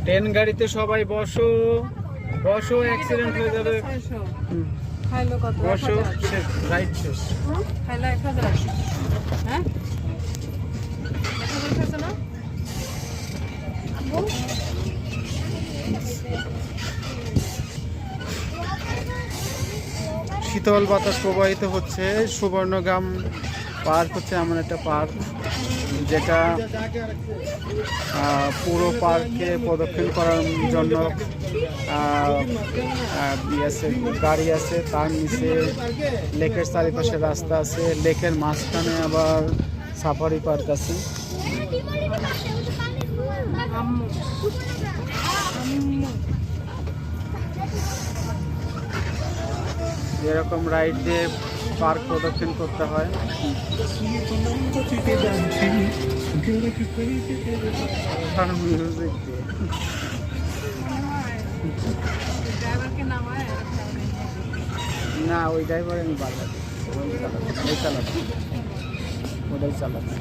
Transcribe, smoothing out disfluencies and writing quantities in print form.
Train গাড়িতে সবাই বসো বসো, অ্যাক্সিডেন্ট হয়ে যাবে। খাইলো কত? বসো, রাইট শেষ। খাইলো 1000। হ্যাঁ 1000 খাইছো না? শীতল বাতাস প্রবাহিত হচ্ছে। সুবর্ণগ্রাম পার্ক হচ্ছে এমন একটা পার্ক যেটা পুরো পার্কে প্রদক্ষিণ করার জন্য গাড়ি আছে, তার নিচে লেকের চারিপাশে রাস্তা আছে, লেকের মাঝখানে আবার সাফারি পার্ক আছে। এরকম রাইড দিয়ে পার্ক প্রদক্ষিণ করতে হয়। না, ওই ড্রাইভার আমি বাধা দিই, ওই চালাচ্ছি, ওটাই চালাচ্ছি।